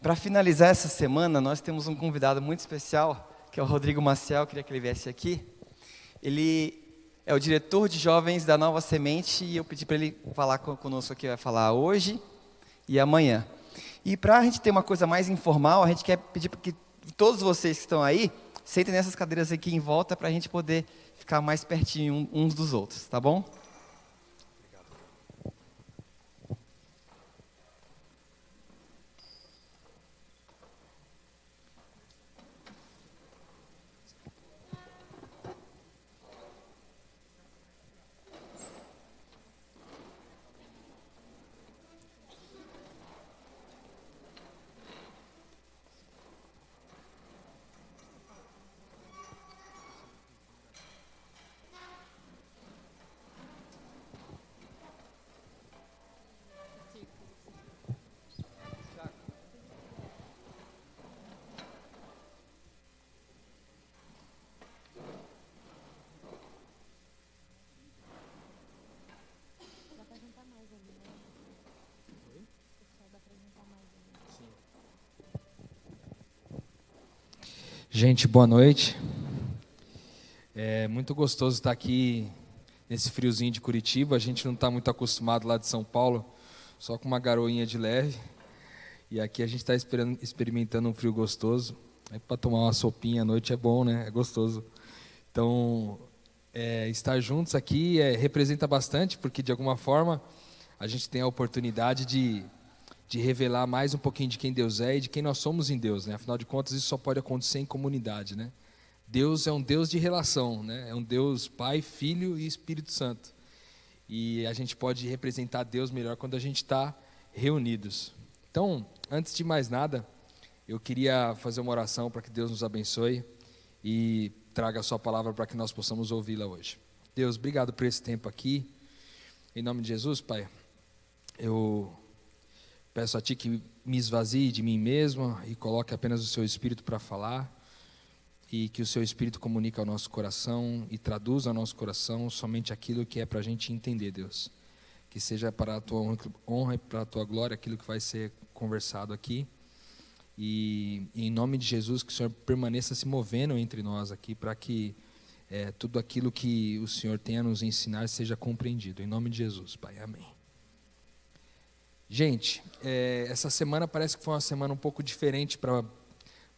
para finalizar essa semana, nós temos um convidado muito especial, que é o Rodrigo Maciel, queria que ele viesse aqui. Ele é o diretor de jovens da Nova Semente e eu pedi para ele falar conosco aqui, vai falar hoje e amanhã. E para a gente ter uma coisa mais informal, a gente quer pedir para que todos vocês que estão aí, sentem nessas cadeiras aqui em volta para a gente poder ficar mais pertinho uns dos outros, tá bom? Gente, boa noite. É muito gostoso estar aqui nesse friozinho de Curitiba. A gente não está muito acostumado lá de São Paulo, só com uma garoinha de leve. E aqui a gente está experimentando um frio gostoso. Para tomar uma sopinha à noite é bom, né? É gostoso. Então, estar juntos aqui representa bastante, porque de alguma forma a gente tem a oportunidade de revelar mais um pouquinho de quem Deus é e de quem nós somos em Deus, né? Afinal de contas, isso só pode acontecer em comunidade, né? Deus é um Deus de relação, né? É um Deus Pai, Filho e Espírito Santo. E a gente pode representar Deus melhor quando a gente está reunidos. Então, antes de mais nada, eu queria fazer uma oração para que Deus nos abençoe e traga a sua palavra para que nós possamos ouvi-la hoje. Deus, obrigado por esse tempo aqui. Em nome de Jesus, Pai, eu peço a Ti que me esvazie de mim mesmo e coloque apenas o Seu Espírito para falar e que o Seu Espírito comunique ao nosso coração e traduza ao nosso coração somente aquilo que é para a gente entender, Deus. Que seja para a Tua honra e para a Tua glória aquilo que vai ser conversado aqui. E em nome de Jesus, que o Senhor permaneça se movendo entre nós aqui para que tudo aquilo que o Senhor tem a nos ensinar seja compreendido. Em nome de Jesus, Pai. Amém. Gente, essa semana parece que foi uma semana um pouco diferente para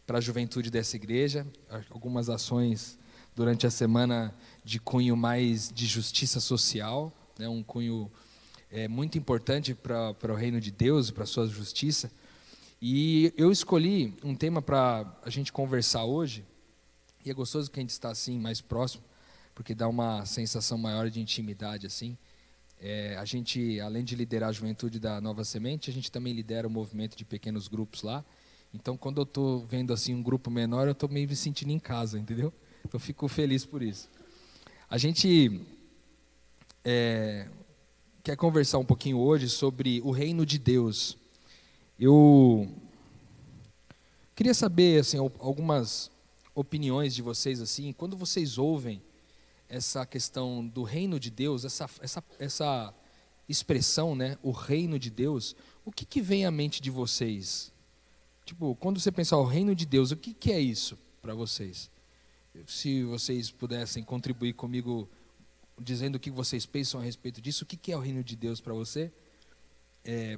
a juventude dessa igreja. Algumas ações durante a semana de cunho mais de justiça social, né, um cunho muito importante para o reino de Deus e para a sua justiça. E eu escolhi um tema para a gente conversar hoje, e é gostoso que a gente está assim mais próximo, porque dá uma sensação maior de intimidade assim. A gente, além de liderar a juventude da Nova Semente, a gente também lidera o movimento de pequenos grupos lá. Então, quando eu estou vendo assim um grupo menor, eu estou meio me sentindo em casa, entendeu? Eu fico feliz por isso. A gente quer conversar um pouquinho hoje sobre o reino de Deus. Eu queria saber assim, algumas opiniões de vocês assim, quando vocês ouvem essa questão do reino de Deus, essa expressão, né, o reino de Deus, o que vem à mente de vocês? Tipo, quando você pensar o reino de Deus, o que é isso para vocês? Se vocês pudessem contribuir comigo dizendo o que vocês pensam a respeito disso, o que é o reino de Deus para você?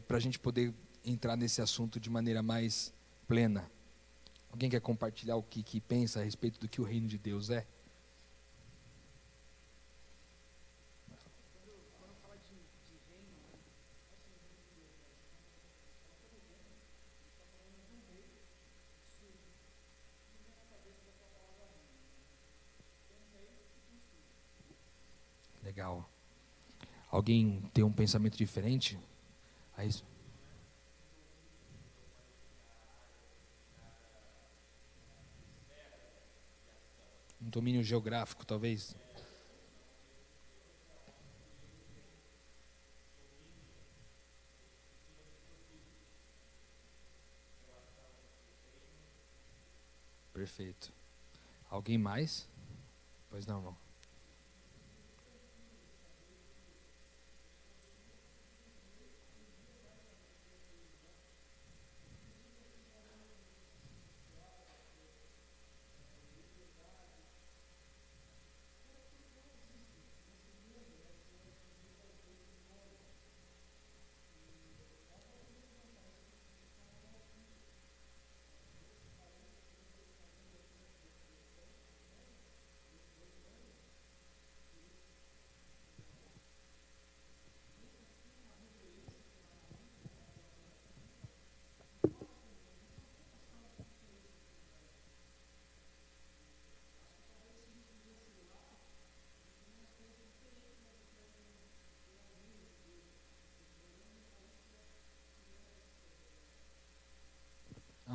Para a gente poder entrar nesse assunto de maneira mais plena. Alguém quer compartilhar o que pensa a respeito do que o reino de Deus é? Legal. Alguém tem um pensamento diferente a isso? Um domínio geográfico, talvez? Perfeito. Alguém mais? Pois não, irmão.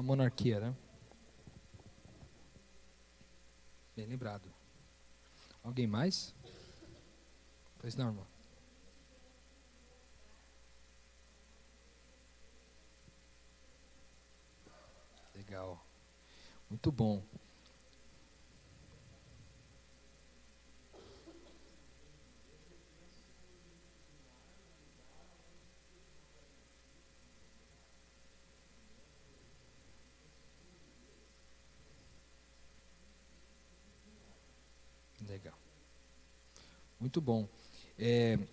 monarquia, né? Bem lembrado. Alguém mais? Pois não, irmão. Legal. Muito bom. Legal. Muito bom.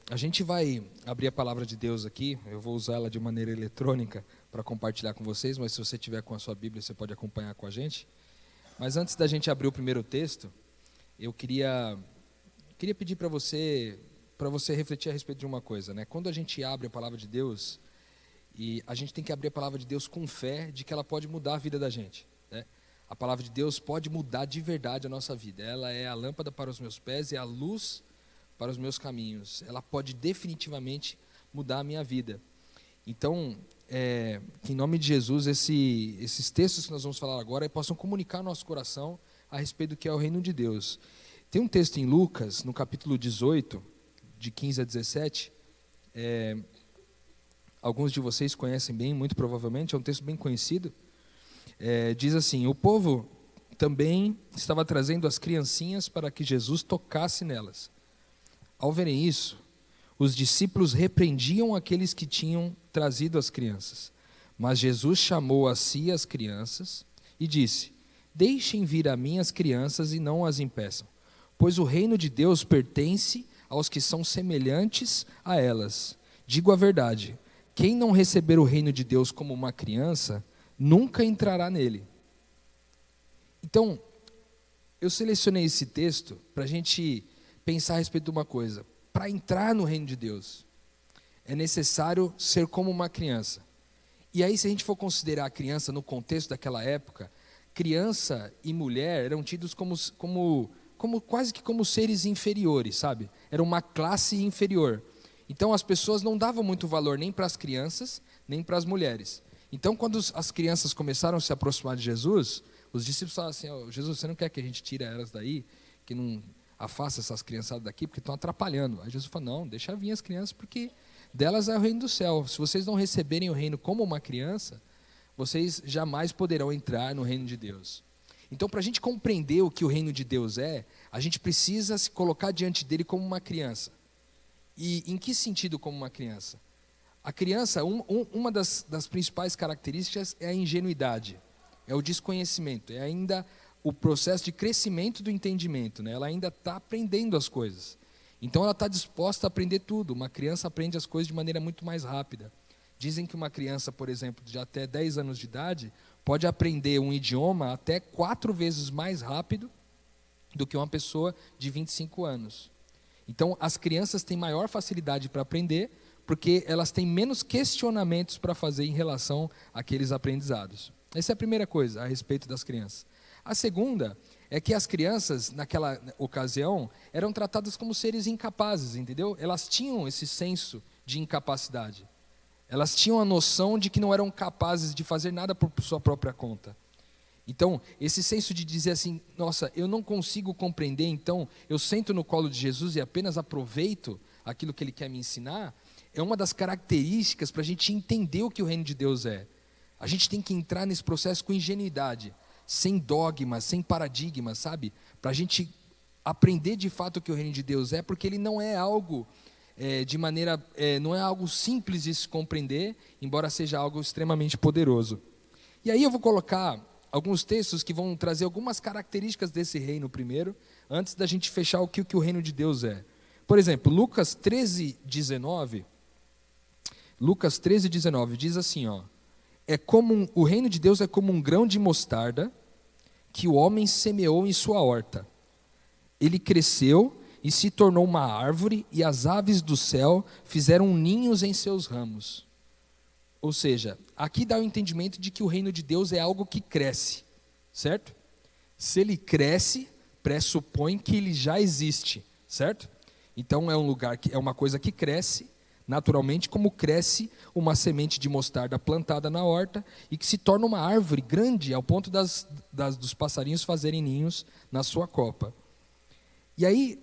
A gente vai abrir a palavra de Deus aqui. Eu vou usar ela de maneira eletrônica para compartilhar com vocês, mas se você tiver com a sua Bíblia, você pode acompanhar com a gente. Mas antes da gente abrir o primeiro texto, eu queria pedir para você refletir a respeito de uma coisa, né? Quando a gente abre a palavra de Deus, e a gente tem que abrir a palavra de Deus com fé de que ela pode mudar a vida da gente, né? A palavra de Deus pode mudar de verdade a nossa vida. Ela é a lâmpada para os meus pés e a luz para os meus caminhos. Ela pode definitivamente mudar a minha vida. Então, que em nome de Jesus, esses textos que nós vamos falar agora possam comunicar ao nosso coração a respeito do que é o reino de Deus. Tem um texto em Lucas, no capítulo 18, de 15 a 17, alguns de vocês conhecem bem, muito provavelmente, é um texto bem conhecido. Diz assim: o povo também estava trazendo as criancinhas para que Jesus tocasse nelas. Ao verem isso, os discípulos repreendiam aqueles que tinham trazido as crianças. Mas Jesus chamou a si as crianças e disse: deixem vir a mim as crianças e não as impeçam, pois o reino de Deus pertence aos que são semelhantes a elas. Digo a verdade, quem não receber o reino de Deus como uma criança, nunca entrará nele. Então, eu selecionei esse texto para a gente pensar a respeito de uma coisa. Para entrar no reino de Deus, é necessário ser como uma criança. E aí, se a gente for considerar a criança no contexto daquela época, criança e mulher eram tidos como quase que como seres inferiores, sabe? Era uma classe inferior. Então, as pessoas não davam muito valor nem para as crianças, nem para as mulheres. Então, quando as crianças começaram a se aproximar de Jesus, os discípulos falaram assim: oh, Jesus, você não quer que a gente tire elas daí? Que não afasta essas criançadas daqui, porque estão atrapalhando. Aí Jesus falou: não, deixa vir as crianças, porque delas é o reino do céu. Se vocês não receberem o reino como uma criança, vocês jamais poderão entrar no reino de Deus. Então, para a gente compreender o que o reino de Deus é, a gente precisa se colocar diante dele como uma criança. E em que sentido como uma criança? A criança, uma das principais características é a ingenuidade, é o desconhecimento, é ainda o processo de crescimento do entendimento, né? Ela ainda está aprendendo as coisas. Então ela está disposta a aprender tudo. Uma criança aprende as coisas de maneira muito mais rápida. Dizem que uma criança, por exemplo, de até 10 anos de idade, pode aprender um idioma até 4 vezes mais rápido do que uma pessoa de 25 anos. Então as crianças têm maior facilidade para aprender, porque elas têm menos questionamentos para fazer em relação àqueles aprendizados. Essa é a primeira coisa a respeito das crianças. A segunda é que as crianças, naquela ocasião, eram tratadas como seres incapazes, entendeu? Elas tinham esse senso de incapacidade. Elas tinham a noção de que não eram capazes de fazer nada por sua própria conta. Então, esse senso de dizer assim: nossa, eu não consigo compreender, então eu sento no colo de Jesus e apenas aproveito aquilo que Ele quer me ensinar, é uma das características para a gente entender o que o reino de Deus é. A gente tem que entrar nesse processo com ingenuidade, sem dogmas, sem paradigmas, sabe? Para a gente aprender de fato o que o reino de Deus é, porque ele não é algo não é algo simples de se compreender, embora seja algo extremamente poderoso. E aí eu vou colocar alguns textos que vão trazer algumas características desse reino primeiro, antes da gente fechar o que o reino de Deus é. Por exemplo, Lucas 13:19 diz assim, ó: o reino de Deus é como um grão de mostarda que o homem semeou em sua horta. Ele cresceu e se tornou uma árvore, e as aves do céu fizeram ninhos em seus ramos. Ou seja, aqui dá o entendimento de que o reino de Deus é algo que cresce, certo? Se ele cresce, pressupõe que ele já existe, certo? Então é um lugar que é uma coisa que cresce, naturalmente como cresce uma semente de mostarda plantada na horta e que se torna uma árvore grande ao ponto dos passarinhos fazerem ninhos na sua copa. E aí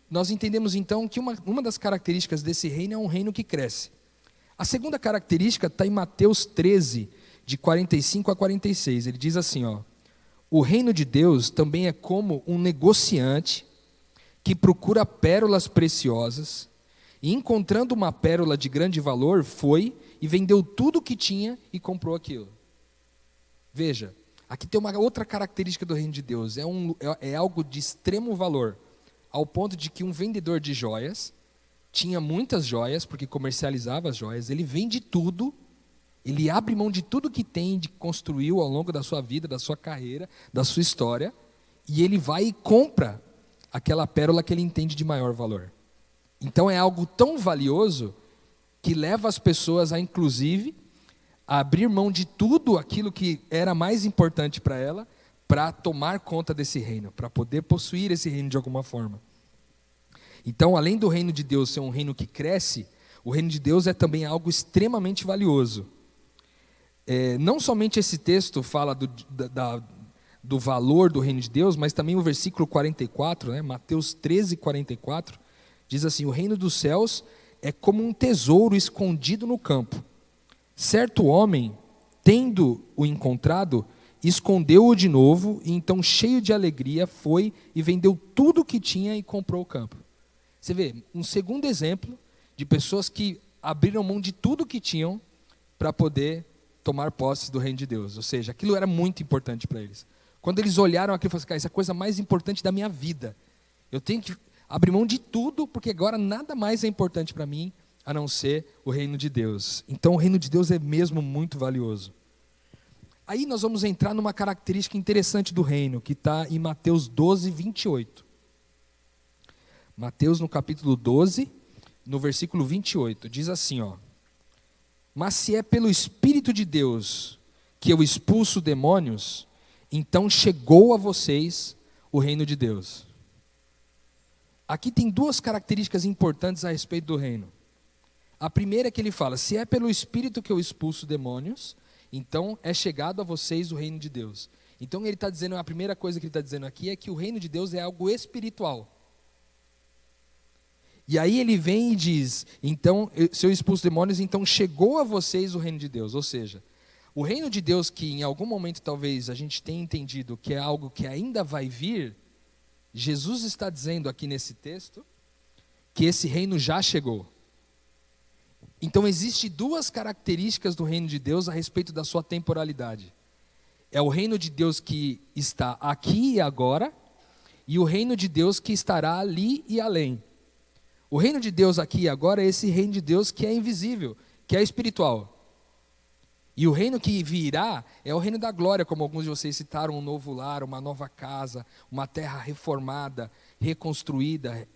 nós entendemos então que uma das características desse reino é um reino que cresce. A segunda característica está em Mateus 13, de 45 a 46. Ele diz assim, o reino de Deus também é como um negociante que procura pérolas preciosas e, encontrando uma pérola de grande valor, foi e vendeu tudo o que tinha e comprou aquilo. Veja, aqui tem uma outra característica do reino de Deus, é algo de extremo valor, ao ponto de que um vendedor de joias tinha muitas joias, porque comercializava as joias, ele vende tudo, ele abre mão de tudo que tem, de construiu ao longo da sua vida, da sua carreira, da sua história, e ele vai e compra aquela pérola que ele entende de maior valor. Então é algo tão valioso que leva as pessoas a, inclusive, a abrir mão de tudo aquilo que era mais importante para ela, para tomar conta desse reino, para poder possuir esse reino de alguma forma. Então, além do reino de Deus ser um reino que cresce, o reino de Deus é também algo extremamente valioso. Não somente esse texto fala do valor do reino de Deus, mas também o versículo 44, Mateus 13, 44, diz assim, o reino dos céus é como um tesouro escondido no campo. Certo homem, tendo-o encontrado, escondeu-o de novo, e então, cheio de alegria, foi e vendeu tudo o que tinha e comprou o campo. Você vê, um segundo exemplo de pessoas que abriram mão de tudo o que tinham para poder tomar posse do reino de Deus. Ou seja, aquilo era muito importante para eles. Quando eles olharam aquilo, falaram assim, essa é a coisa mais importante da minha vida. Eu tenho que abrir mão de tudo, porque agora nada mais é importante para mim, a não ser o reino de Deus. Então o reino de Deus é mesmo muito valioso. Aí nós vamos entrar numa característica interessante do reino, que está em Mateus 12, 28. Mateus no capítulo 12, no versículo 28, diz assim, mas se é pelo Espírito de Deus que eu expulso demônios, então chegou a vocês o reino de Deus. Aqui tem duas características importantes a respeito do reino. A primeira é que ele fala, se é pelo Espírito que eu expulso demônios, então é chegado a vocês o reino de Deus. Então ele está dizendo, a primeira coisa que ele está dizendo aqui é que o reino de Deus é algo espiritual. E aí ele vem e diz, então, se eu expulso demônios, então chegou a vocês o reino de Deus. Ou seja, o reino de Deus que em algum momento talvez a gente tenha entendido que é algo que ainda vai vir, Jesus está dizendo aqui nesse texto que esse reino já chegou. Então existem duas características do reino de Deus a respeito da sua temporalidade. É o reino de Deus que está aqui e agora, e o reino de Deus que estará ali e além. O reino de Deus aqui e agora é esse reino de Deus que é invisível, que é espiritual. E o reino que virá é o reino da glória, como alguns de vocês citaram, um novo lar, uma nova casa, uma terra reformada, reconstruída,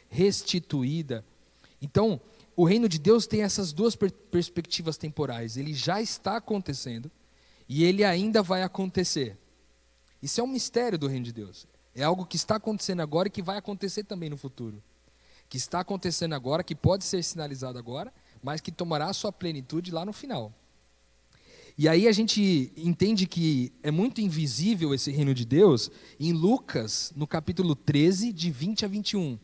restituída. Então, o reino de Deus tem essas duas perspectivas temporais. Ele já está acontecendo e ele ainda vai acontecer. Isso é um mistério do reino de Deus. É algo que está acontecendo agora e que vai acontecer também no futuro. Que está acontecendo agora, que pode ser sinalizado agora, mas que tomará a sua plenitude lá no final. E aí a gente entende que é muito invisível esse reino de Deus em Lucas, no capítulo 13, de 20 a 21.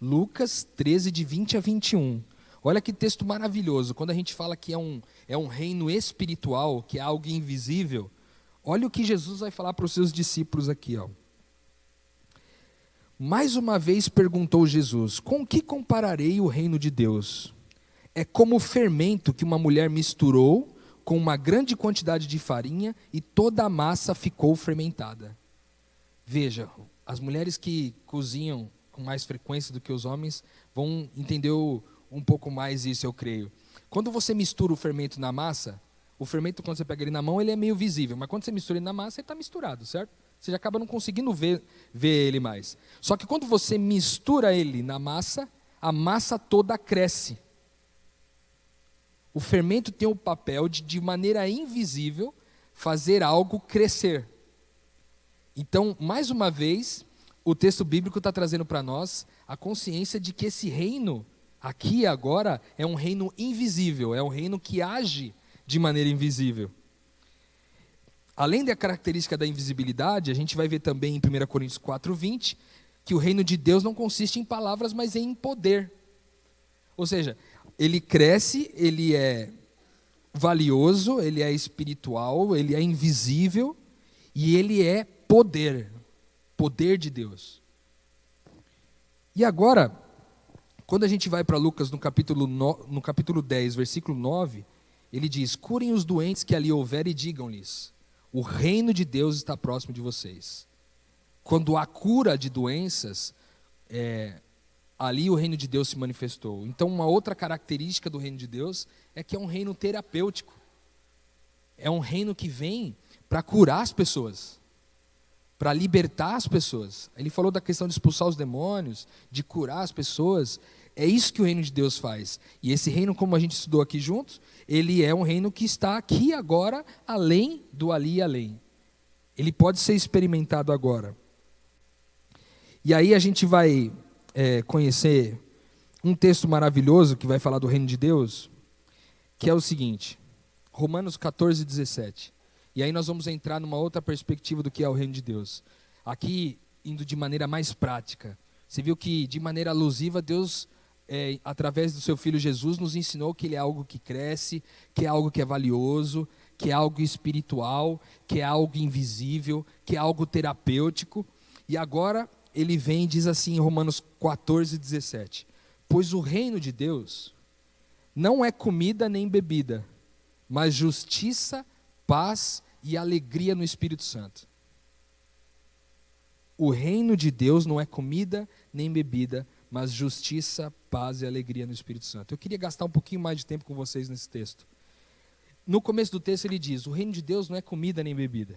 Lucas 13, de 20 a 21. Olha que texto maravilhoso. Quando a gente fala que é um reino espiritual, que é algo invisível, olha o que Jesus vai falar para os seus discípulos aqui. Mais uma vez perguntou Jesus, com que compararei o reino de Deus? É como o fermento que uma mulher misturou com uma grande quantidade de farinha e toda a massa ficou fermentada. Veja, as mulheres que cozinham com mais frequência do que os homens vão entender um pouco mais isso, eu creio. Quando você mistura o fermento na massa, o fermento, quando você pega ele na mão, ele é meio visível, mas quando você mistura ele na massa, ele está misturado, certo? Você já acaba não conseguindo ver ele mais. Só que quando você mistura ele na massa, a massa toda cresce. O fermento tem o papel de maneira invisível, fazer algo crescer. Então, mais uma vez, o texto bíblico está trazendo para nós a consciência de que esse reino Aqui e agora é um reino invisível, é um reino que age de maneira invisível. Além da característica da invisibilidade, a gente vai ver também em 1 Coríntios 4:20, que o reino de Deus não consiste em palavras, mas em poder. Ou seja, ele cresce, ele é valioso, ele é espiritual, ele é invisível e ele é poder, poder de Deus. E agora, quando a gente vai para Lucas no capítulo 10, versículo 9, ele diz: curem os doentes que ali houver e digam-lhes, o reino de Deus está próximo de vocês. Quando há cura de doenças, ali o reino de Deus se manifestou. Então, uma outra característica do reino de Deus é que é um reino terapêutico. É um reino que vem para curar as pessoas, para libertar as pessoas. Ele falou da questão de expulsar os demônios, de curar as pessoas. É isso que o reino de Deus faz. E esse reino, como a gente estudou aqui juntos, ele é um reino que está aqui agora, além do ali e além. Ele pode ser experimentado agora. E aí a gente vai conhecer um texto maravilhoso que vai falar do reino de Deus, que é o seguinte, Romanos 14:17. E aí nós vamos entrar numa outra perspectiva do que é o reino de Deus. Aqui, indo de maneira mais prática. Você viu que, de maneira alusiva, Deus, através do seu Filho Jesus, nos ensinou que ele é algo que cresce, que é algo que é valioso, que é algo espiritual, que é algo invisível, que é algo terapêutico. E agora ele vem e diz assim em Romanos 14:17. Pois o reino de Deus não é comida nem bebida, mas justiça, paz e alegria no Espírito Santo. O reino de Deus não é comida nem bebida, mas justiça, paz e alegria no Espírito Santo. Eu queria gastar um pouquinho mais de tempo com vocês nesse texto. No começo do texto ele diz, o reino de Deus não é comida nem bebida.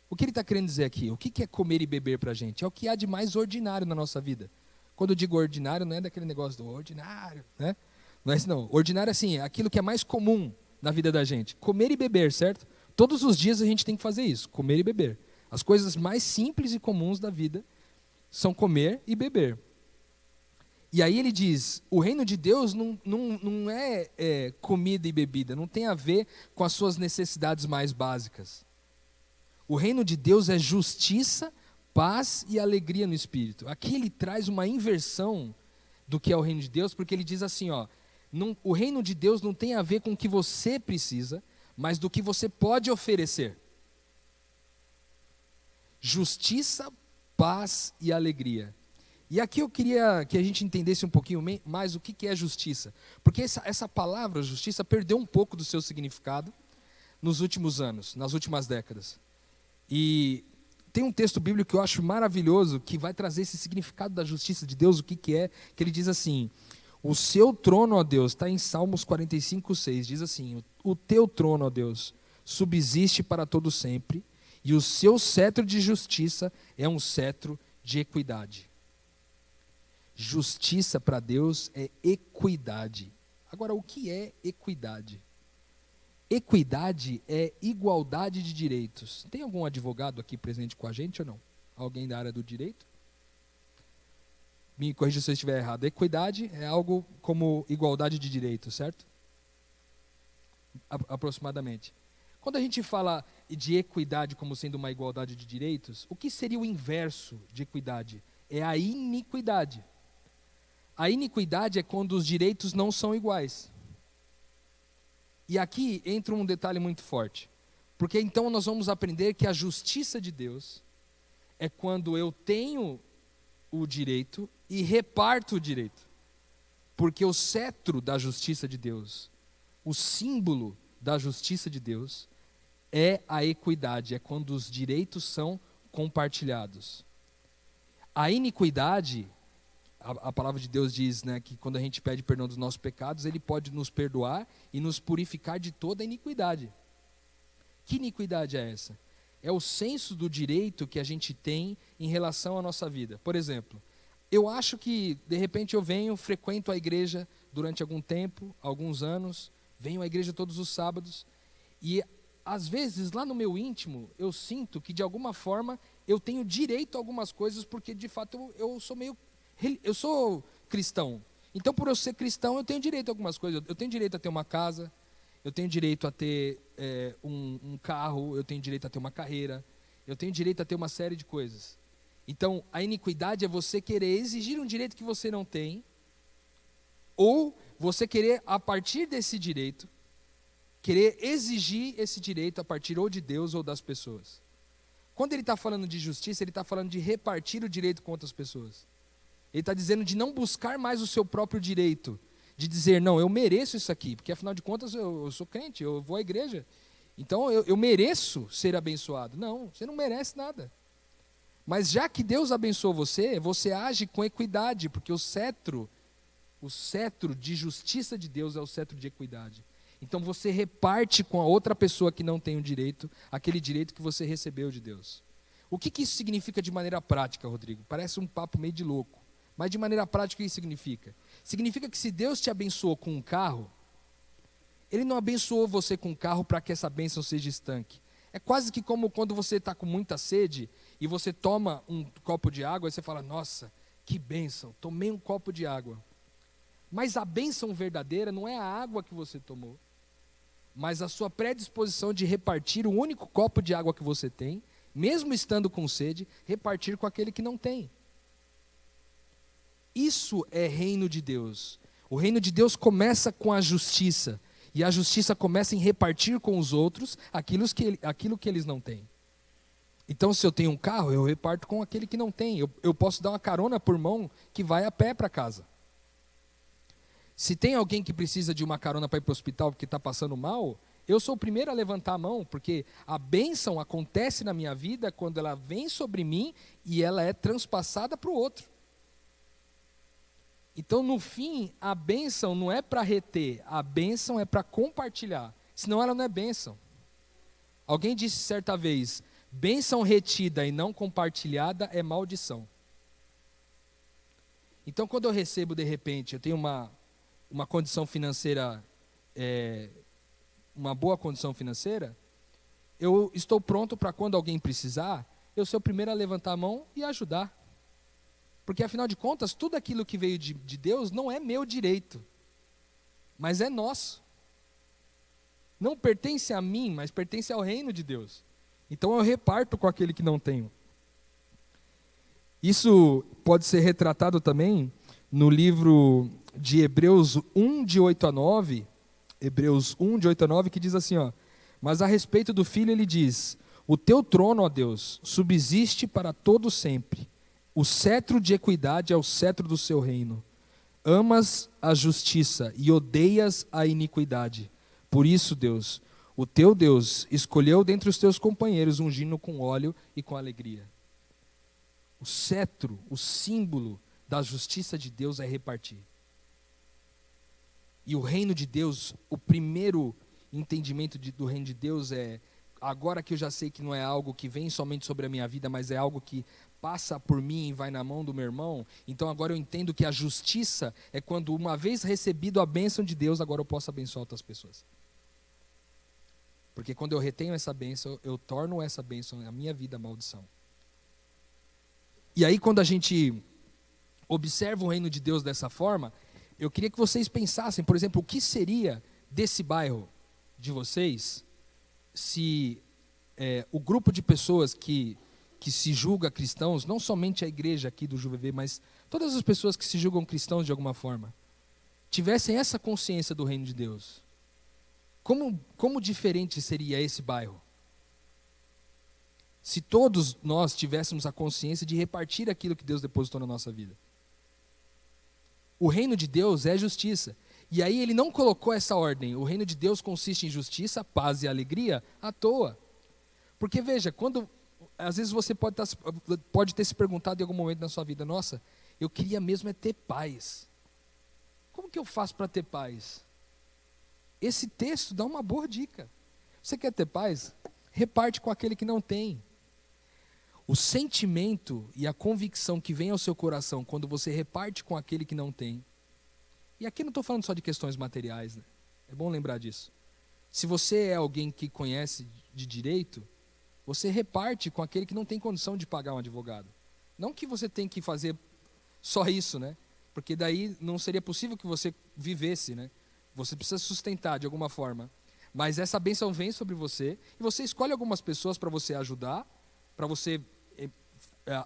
O que ele está querendo dizer aqui? O que é comer e beber para a gente? É o que há de mais ordinário na nossa vida. Quando eu digo ordinário, não é daquele negócio do ordinário, né? Não é isso não. Ordinário assim, é aquilo que é mais comum na vida da gente. Comer e beber, certo? Todos os dias a gente tem que fazer isso, comer e beber. As coisas mais simples e comuns da vida são comer e beber. E aí ele diz, o reino de Deus não é comida e bebida, não tem a ver com as suas necessidades mais básicas. O reino de Deus é justiça, paz e alegria no Espírito. Aqui ele traz uma inversão do que é o reino de Deus, porque ele diz assim, o reino de Deus não tem a ver com o que você precisa, mas do que você pode oferecer. Justiça, paz e alegria. E aqui eu queria que a gente entendesse um pouquinho mais o que é justiça. Porque essa palavra justiça perdeu um pouco do seu significado nos últimos anos, nas últimas décadas. E tem um texto bíblico que eu acho maravilhoso, que vai trazer esse significado da justiça de Deus, o que é, que ele diz assim, o seu trono, ó Deus, está em Salmos 45:6, diz assim, o teu trono, ó Deus, subsiste para todo sempre, e o seu cetro de justiça é um cetro de equidade. Justiça para Deus é equidade. Agora, o que é equidade? Equidade é igualdade de direitos. Tem algum advogado aqui presente com a gente ou não? Alguém da área do direito? Me corrija se eu estiver errado. Equidade é algo como igualdade de direitos, certo? Aproximadamente. Quando a gente fala de equidade como sendo uma igualdade de direitos, o que seria o inverso de equidade? É a iniquidade. A iniquidade é quando os direitos não são iguais. E aqui entra um detalhe muito forte. Porque então nós vamos aprender que a justiça de Deus é quando eu tenho o direito e reparto o direito. Porque o cetro da justiça de Deus, o símbolo da justiça de Deus, é a equidade, é quando os direitos são compartilhados. A iniquidade, a palavra de Deus diz, né, que quando a gente pede perdão dos nossos pecados, Ele pode nos perdoar e nos purificar de toda a iniquidade. Que iniquidade é essa? É o senso do direito que a gente tem em relação à nossa vida. Por exemplo, eu acho que, de repente, frequento a igreja durante algum tempo, alguns anos, venho à igreja todos os sábados, e às vezes, lá no meu íntimo, eu sinto que, de alguma forma, eu tenho direito a algumas coisas, porque, de fato, eu sou cristão. Então, por eu ser cristão, eu tenho direito a algumas coisas. Eu tenho direito a ter uma casa, eu tenho direito a ter um carro, eu tenho direito a ter uma carreira, eu tenho direito a ter uma série de coisas. Então, a iniquidade é você querer exigir um direito que você não tem, ou você querer, a partir desse direito, querer exigir esse direito a partir ou de Deus ou das pessoas. Quando ele está falando de justiça, ele está falando de repartir o direito com outras pessoas. Ele está dizendo de não buscar mais o seu próprio direito, de dizer, não, eu mereço isso aqui, porque afinal de contas eu sou crente, eu vou à igreja, então eu mereço ser abençoado. Não, você não merece nada. Mas já que Deus abençoou você, você age com equidade, porque o cetro de justiça de Deus é o cetro de equidade. Então você reparte com a outra pessoa que não tem o direito, aquele direito que você recebeu de Deus. O que isso significa de maneira prática, Rodrigo? Parece um papo meio de louco. Mas de maneira prática, o que isso significa? Significa que se Deus te abençoou com um carro, Ele não abençoou você com um carro para que essa bênção seja estanque. É quase que como quando você está com muita sede e você toma um copo de água e você fala, nossa, que bênção, tomei um copo de água. Mas a bênção verdadeira não é a água que você tomou, mas a sua predisposição de repartir o único copo de água que você tem, mesmo estando com sede, repartir com aquele que não tem. Isso é reino de Deus. O reino de Deus começa com a justiça, e a justiça começa em repartir com os outros aquilo que eles não têm. Então, se eu tenho um carro, eu reparto com aquele que não tem. Eu posso dar uma carona por mão que vai a pé para casa. Se tem alguém que precisa de uma carona para ir para o hospital porque está passando mal, eu sou o primeiro a levantar a mão, porque a bênção acontece na minha vida quando ela vem sobre mim e ela é transpassada para o outro. Então, no fim, a bênção não é para reter, a bênção é para compartilhar, senão ela não é bênção. Alguém disse certa vez, bênção retida e não compartilhada é maldição. Então, quando eu recebo, de repente, eu tenho uma condição financeira, uma boa condição financeira, eu estou pronto para quando alguém precisar, eu ser o primeiro a levantar a mão e ajudar. Porque, afinal de contas, tudo aquilo que veio de Deus não é meu direito, mas é nosso. Não pertence a mim, mas pertence ao reino de Deus. Então eu reparto com aquele que não tenho. Isso pode ser retratado também no livro de Hebreus 1, de 8 a 9, Hebreus 1, de 8 a 9, que diz assim, ó, mas a respeito do Filho ele diz, o teu trono, ó Deus, subsiste para todo sempre. O cetro de equidade é o cetro do seu reino. Amas a justiça e odeias a iniquidade. Por isso, Deus, o teu Deus, escolheu dentre os teus companheiros ungindo com óleo e com alegria. O cetro, o símbolo da justiça de Deus é repartir. E o reino de Deus, o primeiro entendimento do reino de Deus é, agora que eu já sei que não é algo que vem somente sobre a minha vida, mas é algo que passa por mim e vai na mão do meu irmão, então agora eu entendo que a justiça é quando, uma vez recebido a bênção de Deus, agora eu posso abençoar outras pessoas. Porque quando eu retenho essa bênção, eu torno essa bênção na minha vida maldição. E aí quando a gente observa o reino de Deus dessa forma, eu queria que vocês pensassem, por exemplo, o que seria desse bairro de vocês se o grupo de pessoas que se julga cristãos, não somente a igreja aqui do JuVV, mas todas as pessoas que se julgam cristãos de alguma forma, tivessem essa consciência do reino de Deus. Como diferente seria esse bairro? Se todos nós tivéssemos a consciência de repartir aquilo que Deus depositou na nossa vida. O reino de Deus é justiça. E aí ele não colocou essa ordem. O reino de Deus consiste em justiça, paz e alegria à toa. Porque veja, às vezes você pode ter se perguntado em algum momento na sua vida, nossa, eu queria mesmo ter paz. Como que eu faço para ter paz? Esse texto dá uma boa dica. Você quer ter paz? Reparte com aquele que não tem. O sentimento e a convicção que vem ao seu coração quando você reparte com aquele que não tem. E aqui não estou falando só de questões materiais, né? É bom lembrar disso. Se você é alguém que conhece de direito, você reparte com aquele que não tem condição de pagar um advogado. Não que você tem que fazer só isso, né? porque daí não seria possível que você vivesse, né? Você precisa sustentar de alguma forma. Mas essa bênção vem sobre você, e você escolhe algumas pessoas para você ajudar, para você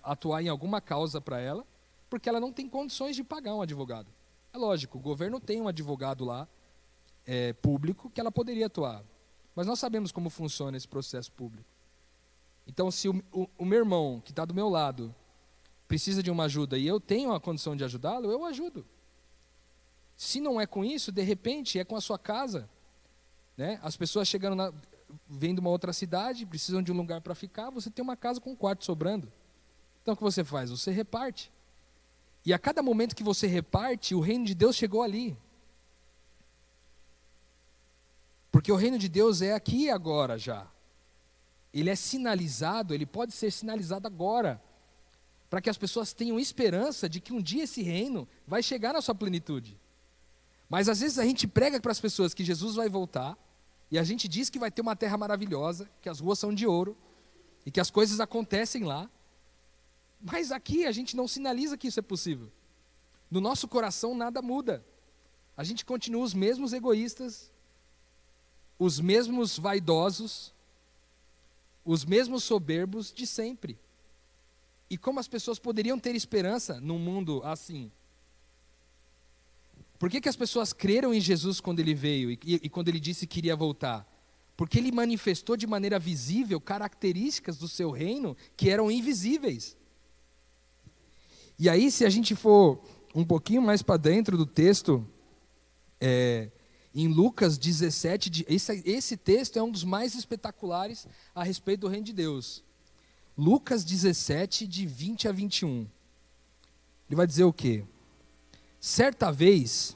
atuar em alguma causa para ela, porque ela não tem condições de pagar um advogado. É lógico, o governo tem um advogado lá, público, que ela poderia atuar. Mas nós sabemos como funciona esse processo público. Então, se o meu irmão, que está do meu lado, precisa de uma ajuda e eu tenho a condição de ajudá-lo, eu ajudo. Se não é com isso, de repente, é com a sua casa. Né? As pessoas chegando, vêm de uma outra cidade, precisam de um lugar para ficar, você tem uma casa com um quarto sobrando. Então, o que você faz? Você reparte. E a cada momento que você reparte, o reino de Deus chegou ali. Porque o reino de Deus é aqui e agora já. Ele é sinalizado, ele pode ser sinalizado agora, para que as pessoas tenham esperança de que um dia esse reino vai chegar na sua plenitude. Mas às vezes a gente prega para as pessoas que Jesus vai voltar, e a gente diz que vai ter uma terra maravilhosa, que as ruas são de ouro, e que as coisas acontecem lá, mas aqui a gente não sinaliza que isso é possível. No nosso coração nada muda. A gente continua os mesmos egoístas, os mesmos vaidosos, os mesmos soberbos de sempre. E como as pessoas poderiam ter esperança num mundo assim? Por que as pessoas creram em Jesus quando ele veio e quando ele disse que iria voltar? Porque ele manifestou de maneira visível características do seu reino que eram invisíveis. E aí, se a gente for um pouquinho mais para dentro do texto, em Lucas 17, esse texto é um dos mais espetaculares a respeito do reino de Deus. Lucas 17, de 20 a 21. Ele vai dizer o quê? Certa vez,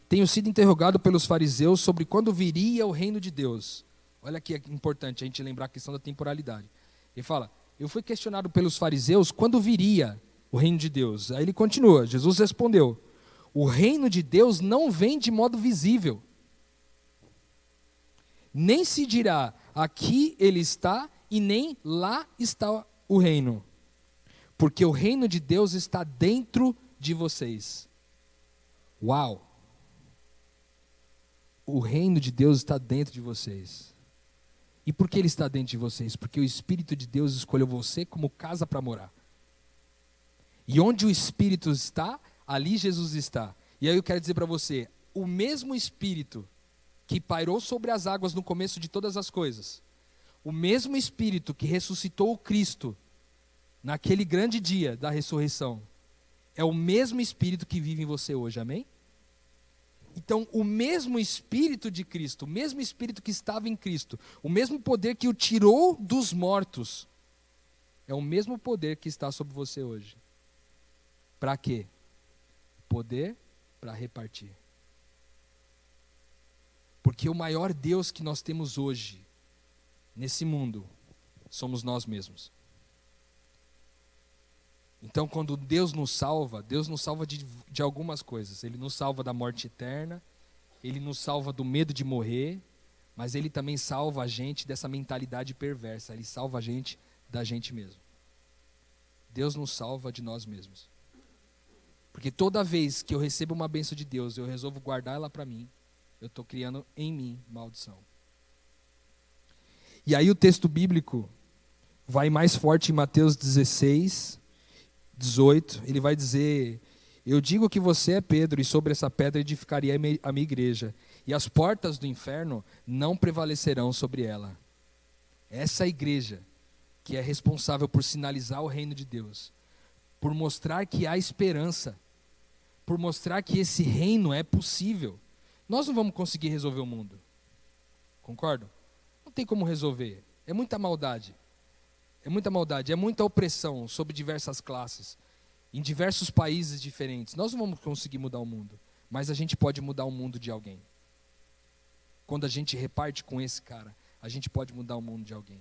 tenho sido interrogado pelos fariseus sobre quando viria o reino de Deus. Olha que é importante a gente lembrar a questão da temporalidade. Ele fala, eu fui questionado pelos fariseus quando viria o reino de Deus. Aí ele continua, Jesus respondeu, o reino de Deus não vem de modo visível. Nem se dirá, aqui ele está, e nem lá está o reino. Porque o reino de Deus está dentro de vocês. Uau! O reino de Deus está dentro de vocês. E por que ele está dentro de vocês? Porque o Espírito de Deus escolheu você como casa para morar. E onde o Espírito está, ali Jesus está. E aí eu quero dizer para você, o mesmo Espírito que pairou sobre as águas no começo de todas as coisas, o mesmo Espírito que ressuscitou o Cristo naquele grande dia da ressurreição, é o mesmo Espírito que vive em você hoje, amém? Então, o mesmo Espírito de Cristo, o mesmo Espírito que estava em Cristo, o mesmo poder que o tirou dos mortos, é o mesmo poder que está sobre você hoje. Para quê? Poder para repartir. Porque o maior Deus que nós temos hoje, nesse mundo, somos nós mesmos. Então, quando Deus nos salva de algumas coisas. Ele nos salva da morte eterna, Ele nos salva do medo de morrer, mas Ele também salva a gente dessa mentalidade perversa. Ele salva a gente da gente mesmo. Deus nos salva de nós mesmos. Porque toda vez que eu recebo uma bênção de Deus, eu resolvo guardar ela para mim, eu estou criando em mim maldição. E aí o texto bíblico vai mais forte em Mateus 16, 18, ele vai dizer, eu digo que você é Pedro, e sobre essa pedra edificaria a minha igreja, e as portas do inferno não prevalecerão sobre ela. Essa igreja, que é responsável por sinalizar o reino de Deus, por mostrar que há esperança, por mostrar que esse reino é possível. Nós não vamos conseguir resolver o mundo, concordo? Não tem como resolver, é muita maldade. É muita opressão sobre diversas classes, em diversos países diferentes. Nós não vamos conseguir mudar o mundo, mas a gente pode mudar o mundo de alguém. Quando a gente reparte com esse cara, a gente pode mudar o mundo de alguém.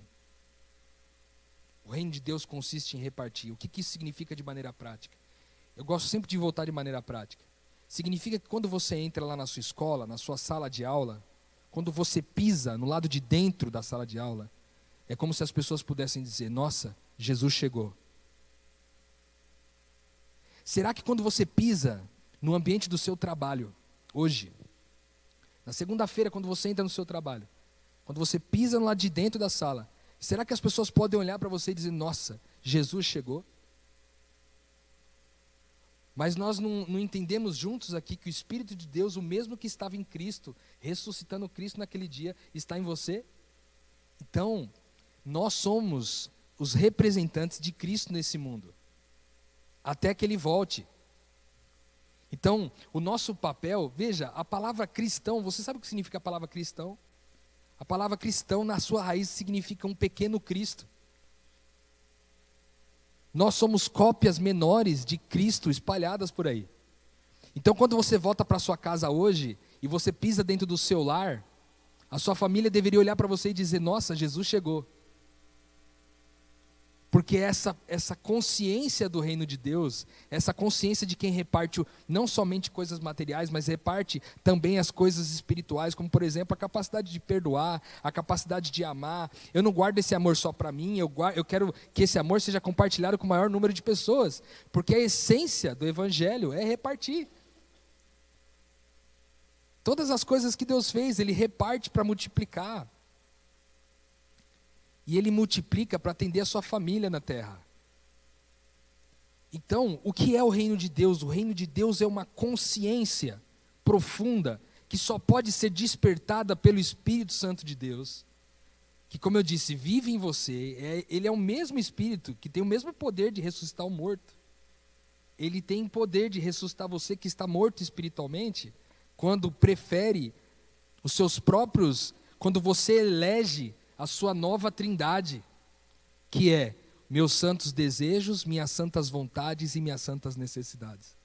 O reino de Deus consiste em repartir. O que isso significa de maneira prática? Eu gosto sempre de voltar de maneira prática. Significa que quando você entra lá na sua escola, na sua sala de aula, quando você pisa no lado de dentro da sala de aula, é como se as pessoas pudessem dizer, nossa, Jesus chegou. Será que quando você pisa no ambiente do seu trabalho, hoje, na segunda-feira, quando você entra no seu trabalho, quando você pisa lá de dentro da sala, será que as pessoas podem olhar para você e dizer, nossa, Jesus chegou? Mas nós não entendemos juntos aqui que o Espírito de Deus, o mesmo que estava em Cristo, ressuscitando Cristo naquele dia, está em você? Então, nós somos os representantes de Cristo nesse mundo, até que Ele volte. Então, o nosso papel, veja, a palavra cristão, você sabe o que significa a palavra cristão? A palavra cristão, na sua raiz, significa um pequeno Cristo. Nós somos cópias menores de Cristo espalhadas por aí. Então, quando você volta para sua casa hoje e você pisa dentro do seu lar, a sua família deveria olhar para você e dizer, nossa, Jesus chegou. Porque essa consciência do reino de Deus, essa consciência de quem reparte não somente coisas materiais, mas reparte também as coisas espirituais, como por exemplo a capacidade de perdoar, a capacidade de amar. Eu não guardo esse amor só para mim, eu quero que esse amor seja compartilhado com o maior número de pessoas, porque a essência do evangelho é repartir. Todas as coisas que Deus fez, Ele reparte para multiplicar. E Ele multiplica para atender a sua família na terra. Então, o que é o reino de Deus? O reino de Deus é uma consciência profunda, que só pode ser despertada pelo Espírito Santo de Deus, que, como eu disse, vive em você. Ele é o mesmo Espírito, que tem o mesmo poder de ressuscitar o morto. Ele tem poder de ressuscitar você que está morto espiritualmente, quando prefere os seus próprios, quando você elege a sua nova trindade, que é meus santos desejos, minhas santas vontades e minhas santas necessidades.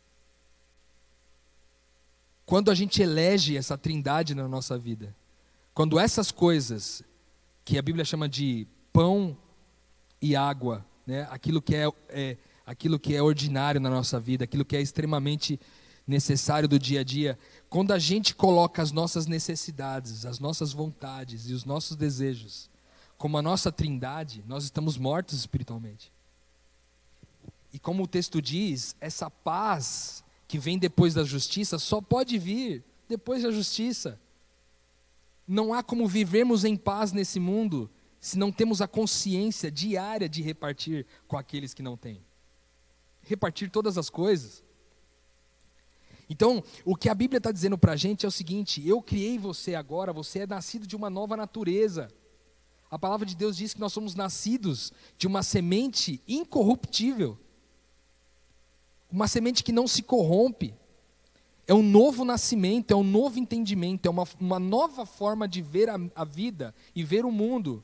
Quando a gente elege essa trindade na nossa vida, quando essas coisas, que a Bíblia chama de pão e água, né, aquilo que é ordinário na nossa vida, aquilo que é extremamente necessário do dia a dia, quando a gente coloca as nossas necessidades, as nossas vontades e os nossos desejos como a nossa trindade, nós estamos mortos espiritualmente. E como o texto diz, essa paz que vem depois da justiça só pode vir depois da justiça. Não há como vivermos em paz nesse mundo se não temos a consciência diária de repartir com aqueles que não têm. Repartir todas as coisas. Então, o que a Bíblia está dizendo para a gente é o seguinte: eu criei você agora, você é nascido de uma nova natureza. A palavra de Deus diz que nós somos nascidos de uma semente incorruptível. Uma semente que não se corrompe. É um novo nascimento, é um novo entendimento, é uma nova forma de ver a vida e ver o mundo.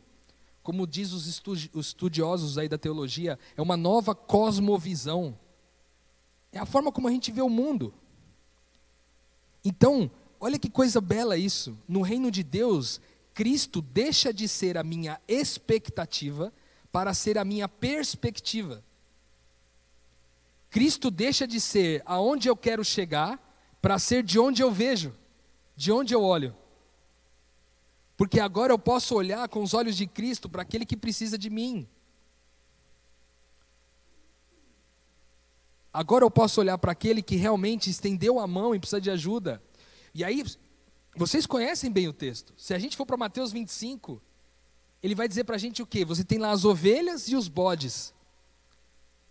Como diz os estudiosos aí da teologia, é uma nova cosmovisão. É a forma como a gente vê o mundo. Então, olha que coisa bela isso. No reino de Deus, Cristo deixa de ser a minha expectativa para ser a minha perspectiva. Cristo deixa de ser aonde eu quero chegar para ser de onde eu vejo, de onde eu olho. Porque agora eu posso olhar com os olhos de Cristo para aquele que precisa de mim. Agora eu posso olhar para aquele que realmente estendeu a mão e precisa de ajuda. E aí, vocês conhecem bem o texto. Se a gente for para Mateus 25, ele vai dizer para a gente o quê? Você tem lá as ovelhas e os bodes.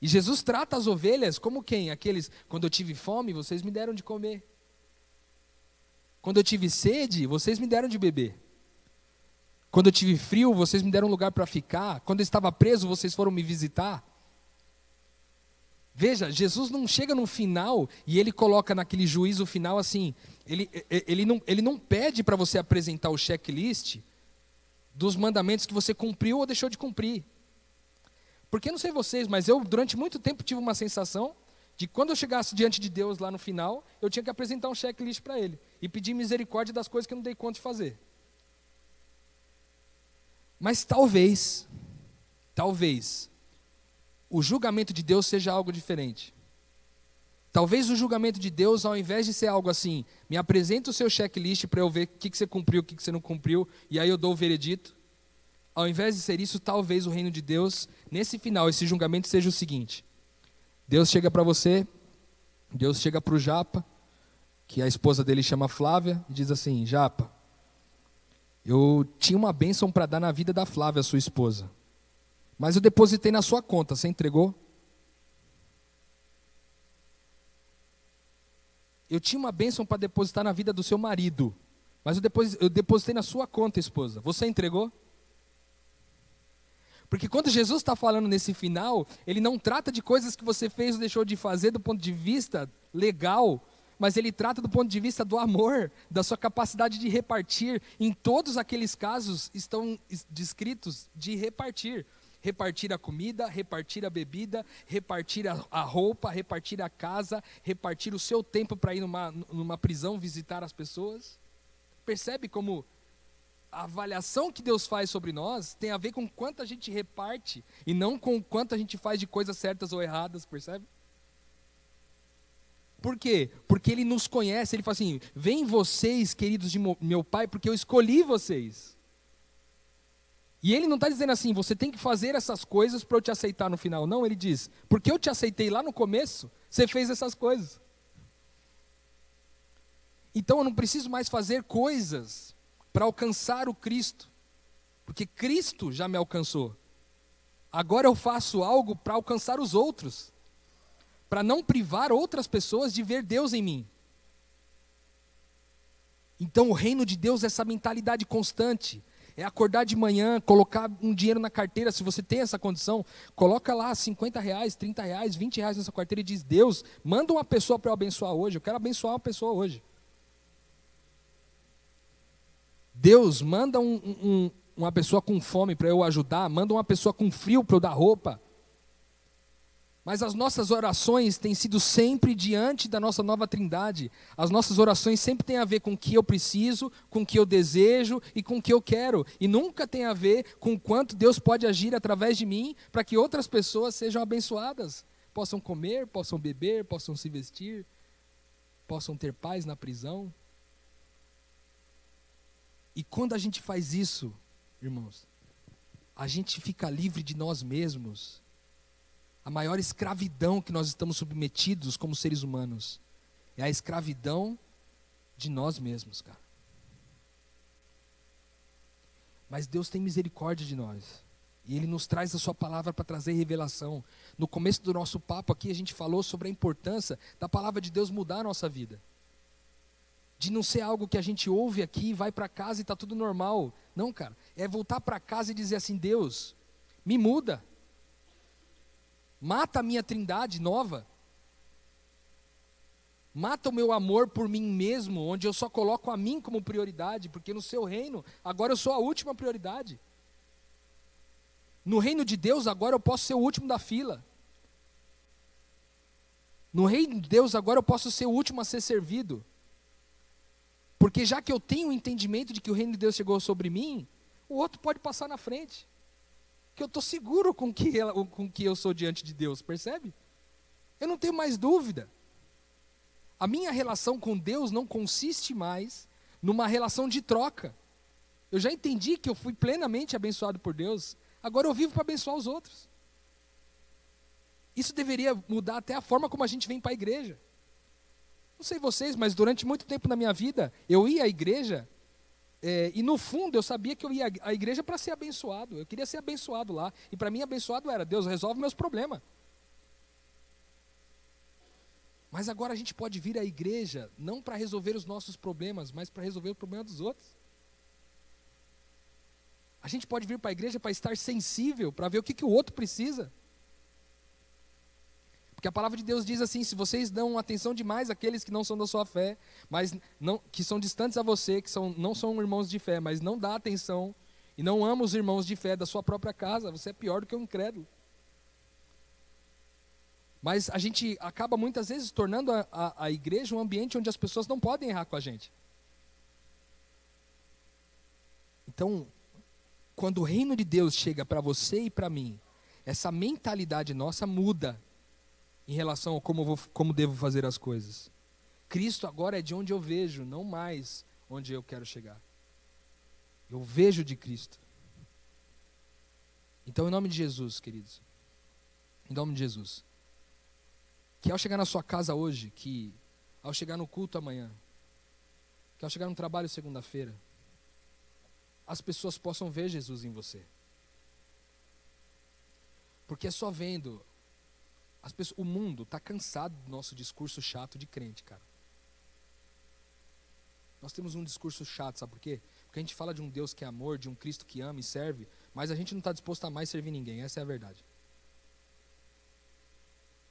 E Jesus trata as ovelhas como quem? Aqueles, quando eu tive fome, vocês me deram de comer. Quando eu tive sede, vocês me deram de beber. Quando eu tive frio, vocês me deram um lugar para ficar. Quando eu estava preso, vocês foram me visitar. Veja, Jesus não chega no final e ele coloca naquele juízo final assim, ele não pede para você apresentar o checklist dos mandamentos que você cumpriu ou deixou de cumprir. Porque não sei vocês, mas eu durante muito tempo tive uma sensação de que quando eu chegasse diante de Deus lá no final, eu tinha que apresentar um checklist para Ele e pedir misericórdia das coisas que eu não dei conta de fazer. Mas talvez, o julgamento de Deus seja algo diferente. Talvez o julgamento de Deus, ao invés de ser algo assim, me apresenta o seu checklist para eu ver o que você cumpriu, o que você não cumpriu, e aí eu dou o veredito. Ao invés de ser isso, talvez o reino de Deus, nesse final, esse julgamento seja o seguinte: Deus chega para você Deus chega para o Japa, que a esposa dele chama Flávia, e diz assim: Japa, eu tinha uma bênção para dar na vida da Flávia, sua esposa, mas eu depositei na sua conta, você entregou? Eu tinha uma bênção para depositar na vida do seu marido, mas eu depositei na sua conta, esposa, você entregou? Porque quando Jesus está falando nesse final, ele não trata de coisas que você fez ou deixou de fazer do ponto de vista legal, mas ele trata do ponto de vista do amor, da sua capacidade de repartir. Em todos aqueles casos estão descritos de repartir. Repartir a comida, repartir a bebida, repartir a roupa, repartir a casa, repartir o seu tempo para ir numa prisão visitar as pessoas. Percebe como a avaliação que Deus faz sobre nós tem a ver com quanto a gente reparte e não com quanto a gente faz de coisas certas ou erradas, percebe? Por quê? Porque Ele nos conhece, Ele fala assim: vem vocês, queridos de meu Pai, porque eu escolhi vocês. E Ele não está dizendo assim, você tem que fazer essas coisas para eu te aceitar no final. Não, Ele diz, porque eu te aceitei lá no começo, você fez essas coisas. Então eu não preciso mais fazer coisas para alcançar o Cristo, porque Cristo já me alcançou. Agora eu faço algo para alcançar os outros, para não privar outras pessoas de ver Deus em mim. Então o reino de Deus é essa mentalidade constante, é acordar de manhã, colocar um dinheiro na carteira, se você tem essa condição, coloca lá R$50, R$30, R$20 nessa carteira e diz: Deus, manda uma pessoa para eu abençoar hoje, eu quero abençoar uma pessoa hoje. Deus, manda uma pessoa com fome para eu ajudar, manda uma pessoa com frio para eu dar roupa. Mas as nossas orações têm sido sempre diante da nossa nova trindade. As nossas orações sempre têm a ver com o que eu preciso, com o que eu desejo e com o que eu quero. E nunca tem a ver com o quanto Deus pode agir através de mim para que outras pessoas sejam abençoadas. Possam comer, possam beber, possam se vestir, possam ter paz na prisão. E quando a gente faz isso, irmãos, a gente fica livre de nós mesmos. A maior escravidão que nós estamos submetidos como seres humanos é a escravidão de nós mesmos, cara. Mas Deus tem misericórdia de nós. E Ele nos traz a sua palavra para trazer revelação. No começo do nosso papo aqui, a gente falou sobre a importância da palavra de Deus mudar a nossa vida. De não ser algo que a gente ouve aqui, vai para casa e está tudo normal. Não, cara. É voltar para casa e dizer assim: Deus, me muda. Mata a minha trindade nova. Mata o meu amor por mim mesmo, onde eu só coloco a mim como prioridade, porque no seu reino, agora eu sou a última prioridade. No reino de Deus, agora eu posso ser o último da fila. No reino de Deus, agora eu posso ser o último a ser servido. Porque já que eu tenho o entendimento de que o reino de Deus chegou sobre mim, o outro pode passar na frente. Que eu estou seguro com que eu sou diante de Deus, percebe? Eu não tenho mais dúvida. A minha relação com Deus não consiste mais numa relação de troca. Eu já entendi que eu fui plenamente abençoado por Deus, agora eu vivo para abençoar os outros. Isso deveria mudar até a forma como a gente vem para a igreja. Não sei vocês, mas durante muito tempo na minha vida, eu ia à igreja, e no fundo eu sabia que eu ia à igreja para ser abençoado. Eu queria ser abençoado lá. E para mim abençoado era: Deus, resolve meus problemas. Mas agora a gente pode vir à igreja, não para resolver os nossos problemas, mas para resolver o problema dos outros. A gente pode vir para a igreja para estar sensível, para ver o que o outro precisa. Porque a palavra de Deus diz assim: se vocês dão atenção demais àqueles que não são da sua fé, mas não, que são distantes a você, que não são irmãos de fé, mas não dá atenção e não ama os irmãos de fé da sua própria casa, você é pior do que um incrédulo. Mas a gente acaba muitas vezes tornando a igreja um ambiente onde as pessoas não podem errar com a gente. Então, quando o reino de Deus chega para você e para mim, essa mentalidade nossa muda em relação a como devo fazer as coisas. Cristo agora é de onde eu vejo, não mais onde eu quero chegar. Eu vejo de Cristo. Então, em nome de Jesus, queridos, em nome de Jesus, que ao chegar na sua casa hoje, que ao chegar no culto amanhã, que ao chegar no trabalho segunda-feira, as pessoas possam ver Jesus em você. Porque é só vendo, o mundo está cansado do nosso discurso chato de crente, cara. Nós temos um discurso chato, sabe por quê? Porque a gente fala de um Deus que é amor, de um Cristo que ama e serve, mas a gente não está disposto a mais servir ninguém, essa é a verdade.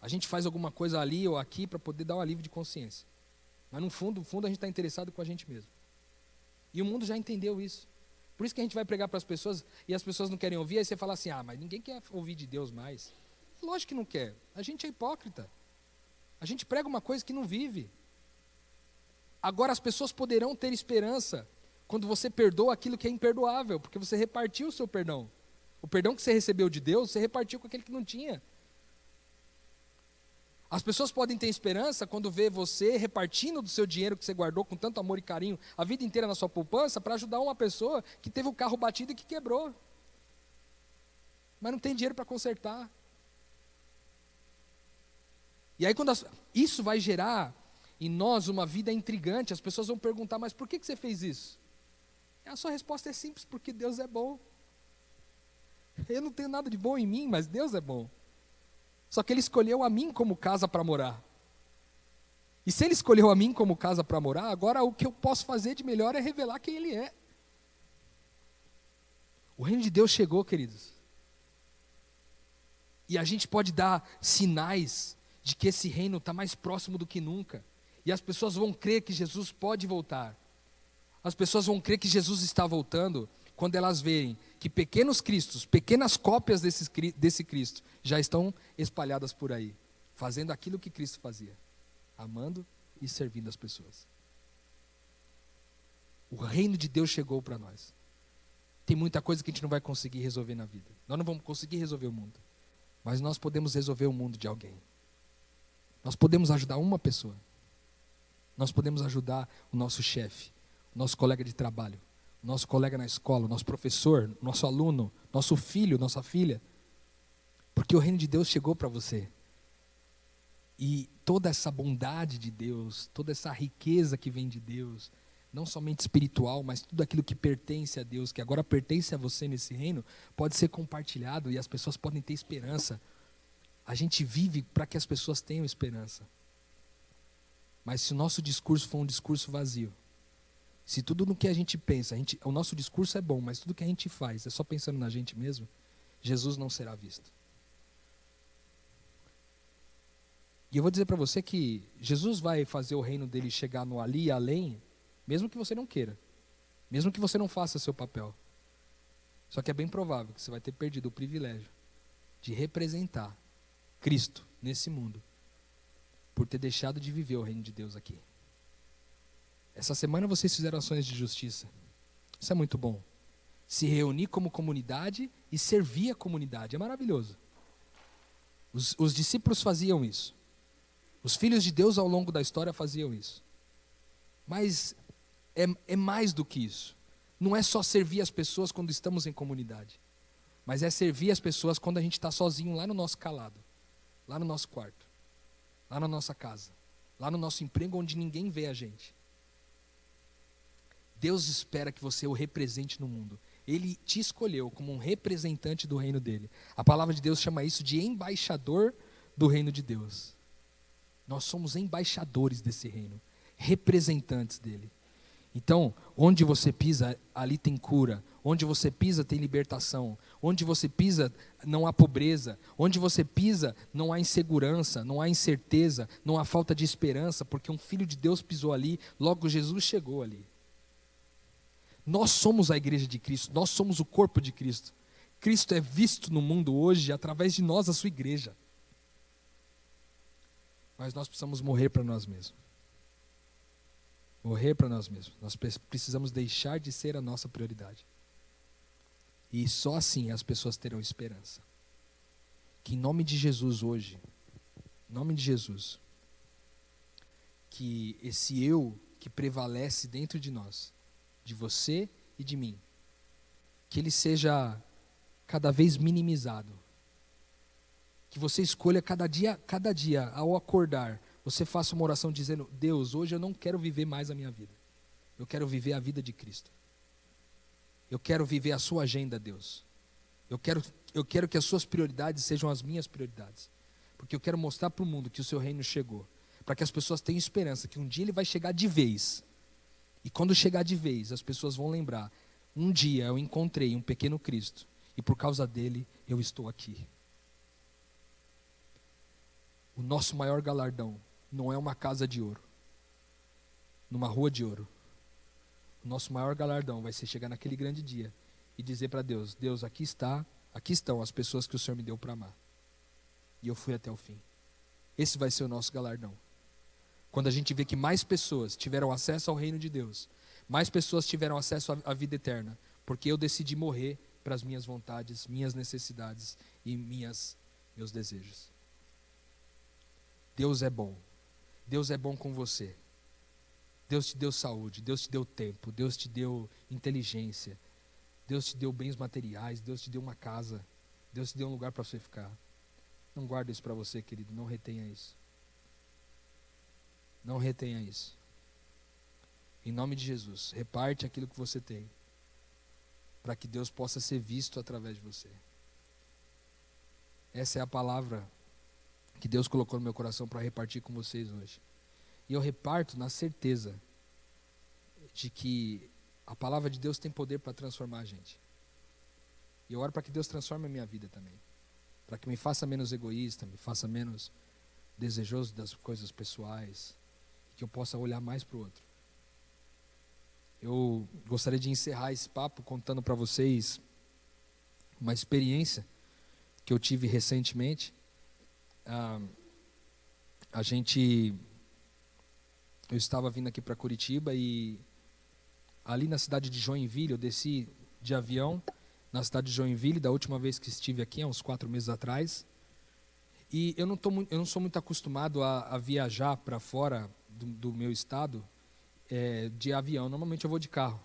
A gente faz alguma coisa ali ou aqui para poder dar um alívio de consciência. Mas no fundo a gente está interessado com a gente mesmo. E o mundo já entendeu isso. Por isso que a gente vai pregar para as pessoas e as pessoas não querem ouvir, aí você fala assim, mas ninguém quer ouvir de Deus mais. Lógico que não quer, a gente é hipócrita. A gente prega uma coisa que não vive. Agora as pessoas poderão ter esperança quando você perdoa aquilo que é imperdoável, porque você repartiu o seu perdão. O perdão que você recebeu de Deus, você repartiu com aquele que não tinha. As pessoas podem ter esperança quando vê você repartindo do seu dinheiro que você guardou com tanto amor e carinho a vida inteira na sua poupança para ajudar uma pessoa que teve o carro batido e que quebrou. Mas não tem dinheiro para consertar. E aí isso vai gerar em nós uma vida intrigante. As pessoas vão perguntar, mas por que você fez isso? A sua resposta é simples, porque Deus é bom. Eu não tenho nada de bom em mim, mas Deus é bom. Só que Ele escolheu a mim como casa para morar. E se Ele escolheu a mim como casa para morar, agora o que eu posso fazer de melhor é revelar quem Ele é. O reino de Deus chegou, queridos. E a gente pode dar sinais de que esse reino está mais próximo do que nunca. E as pessoas vão crer que Jesus pode voltar. As pessoas vão crer que Jesus está voltando quando elas verem que pequenos cristos, pequenas cópias desse Cristo, já estão espalhadas por aí, fazendo aquilo que Cristo fazia, amando e servindo as pessoas. O reino de Deus chegou para nós. Tem muita coisa que a gente não vai conseguir resolver na vida. Nós não vamos conseguir resolver o mundo, mas nós podemos resolver o mundo de alguém. Nós podemos ajudar uma pessoa. Nós podemos ajudar o nosso chefe, o nosso colega de trabalho, o nosso colega na escola, o nosso professor, nosso aluno, nosso filho, nossa filha. Porque o reino de Deus chegou para você. E toda essa bondade de Deus, toda essa riqueza que vem de Deus, não somente espiritual, mas tudo aquilo que pertence a Deus, que agora pertence a você nesse reino, pode ser compartilhado e as pessoas podem ter esperança. A gente vive para que as pessoas tenham esperança. Mas se o nosso discurso for um discurso vazio, se tudo no que a gente pensa, o nosso discurso é bom, mas tudo que a gente faz é só pensando na gente mesmo, Jesus não será visto. E eu vou dizer para você que Jesus vai fazer o reino dele chegar no ali e além, mesmo que você não queira, mesmo que você não faça seu papel. Só que é bem provável que você vai ter perdido o privilégio de representar Cristo nesse mundo, por ter deixado de viver o reino de Deus aqui. Essa semana vocês fizeram ações de justiça. Isso é muito bom. Se reunir como comunidade e servir a comunidade. É maravilhoso. Os discípulos faziam isso. Os filhos de Deus ao longo da história faziam isso. Mas é mais do que isso. Não é só servir as pessoas quando estamos em comunidade. Mas é servir as pessoas quando a gente está sozinho lá no nosso calado. Lá no nosso quarto. Lá na nossa casa. Lá no nosso emprego onde ninguém vê a gente. Deus espera que você o represente no mundo. Ele te escolheu como um representante do reino dele. A palavra de Deus chama isso de embaixador do reino de Deus. Nós somos embaixadores desse reino, representantes dele. Então, onde você pisa, ali tem cura. Onde você pisa, tem libertação. Onde você pisa, não há pobreza. Onde você pisa, não há insegurança, não há incerteza, não há falta de esperança, porque um filho de Deus pisou ali, logo Jesus chegou ali. Nós somos a igreja de Cristo, nós somos o corpo de Cristo. Cristo é visto no mundo hoje através de nós, a sua igreja. Mas nós precisamos morrer para nós mesmos. Morrer para nós mesmos. Nós precisamos deixar de ser a nossa prioridade. E só assim as pessoas terão esperança. Que em nome de Jesus hoje, em nome de Jesus, que esse eu que prevalece dentro de nós, de você e de mim, que ele seja cada vez minimizado. que você escolha cada dia, ao acordar, você faça uma oração dizendo: Deus, hoje eu não quero viver mais a minha vida. Eu quero viver a vida de Cristo. Eu quero viver a sua agenda, Deus. Eu quero que as suas prioridades sejam as minhas prioridades. Porque eu quero mostrar para o mundo que o seu reino chegou. Para que as pessoas tenham esperança que um dia ele vai chegar de vez. E quando chegar de vez, as pessoas vão lembrar: um dia eu encontrei um pequeno Cristo. E por causa dele, eu estou aqui. O nosso maior galardão não é uma casa de ouro, numa rua de ouro. O nosso maior galardão vai ser chegar naquele grande dia e dizer para Deus: Deus, aqui estão as pessoas que o Senhor me deu para amar. E eu fui até o fim. Esse vai ser o nosso galardão. Quando a gente vê que mais pessoas tiveram acesso ao reino de Deus, mais pessoas tiveram acesso à vida eterna, porque eu decidi morrer para as minhas vontades, minhas necessidades e meus desejos. Deus é bom. Deus é bom com você. Deus te deu saúde, Deus te deu tempo, Deus te deu inteligência, Deus te deu bens materiais, Deus te deu uma casa, Deus te deu um lugar para você ficar. Não guarda isso para você, querido, não retenha isso. Não retenha isso. Em nome de Jesus, reparte aquilo que você tem, para que Deus possa ser visto através de você. Essa é a palavra que Deus colocou no meu coração para repartir com vocês hoje. E eu reparto na certeza de que a palavra de Deus tem poder para transformar a gente. E eu oro para que Deus transforme a minha vida também. Para que me faça menos egoísta, me faça menos desejoso das coisas pessoais. Que eu possa olhar mais para o outro. Eu gostaria de encerrar esse papo contando para vocês uma experiência que eu tive recentemente. Eu estava vindo aqui para Curitiba e ali na cidade de Joinville, eu desci de avião na cidade de Joinville, da última vez que estive aqui, há uns 4 meses atrás. E eu não sou muito acostumado a viajar para fora do meu estado de avião. Normalmente eu vou de carro.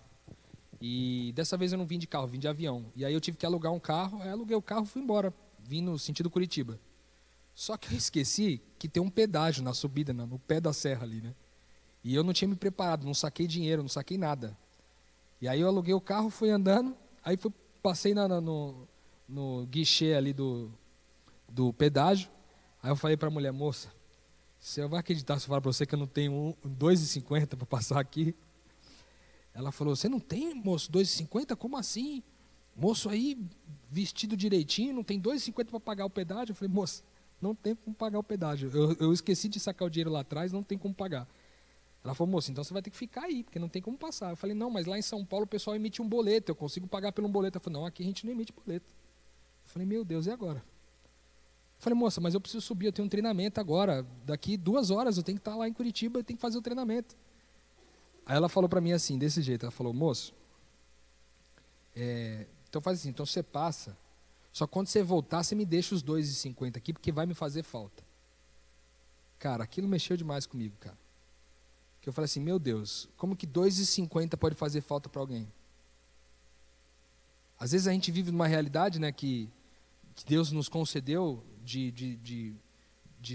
E dessa vez eu não vim de carro, vim de avião. E aí eu tive que alugar um carro, aí aluguei o carro e fui embora, vim no sentido Curitiba. Só que eu esqueci que tem um pedágio na subida, no pé da serra ali, né? E eu não tinha me preparado, não saquei dinheiro, não saquei nada. E aí eu aluguei o carro, fui andando, aí passei no guichê ali do pedágio. Aí eu falei para a mulher: moça, você vai acreditar se eu falar para você que eu não tenho R$2,50 para passar aqui? Ela falou: você não tem, moço, R$2,50? Como assim? Moço aí, vestido direitinho, não tem R$2,50 para pagar o pedágio? Eu falei: moça, não tem como pagar o pedágio. Eu esqueci de sacar o dinheiro lá atrás, não tem como pagar. Ela falou: moça, então você vai ter que ficar aí, porque não tem como passar. Eu falei: não, mas lá em São Paulo o pessoal emite um boleto, eu consigo pagar pelo boleto. Ela falou: não, aqui a gente não emite boleto. Eu falei: meu Deus, e agora? Eu falei: moça, mas eu preciso subir, eu tenho um treinamento agora, daqui 2 horas eu tenho que estar lá em Curitiba, eu tenho que fazer o treinamento. Aí ela falou para mim assim, desse jeito, ela falou: moço, então faz assim, então você passa, só quando você voltar você me deixa os R$2,50 aqui, porque vai me fazer falta. Cara, aquilo mexeu demais comigo, cara. Que eu falei assim: meu Deus, como que R$2,50 pode fazer falta para alguém? Às vezes a gente vive numa realidade, né, que Deus nos concedeu de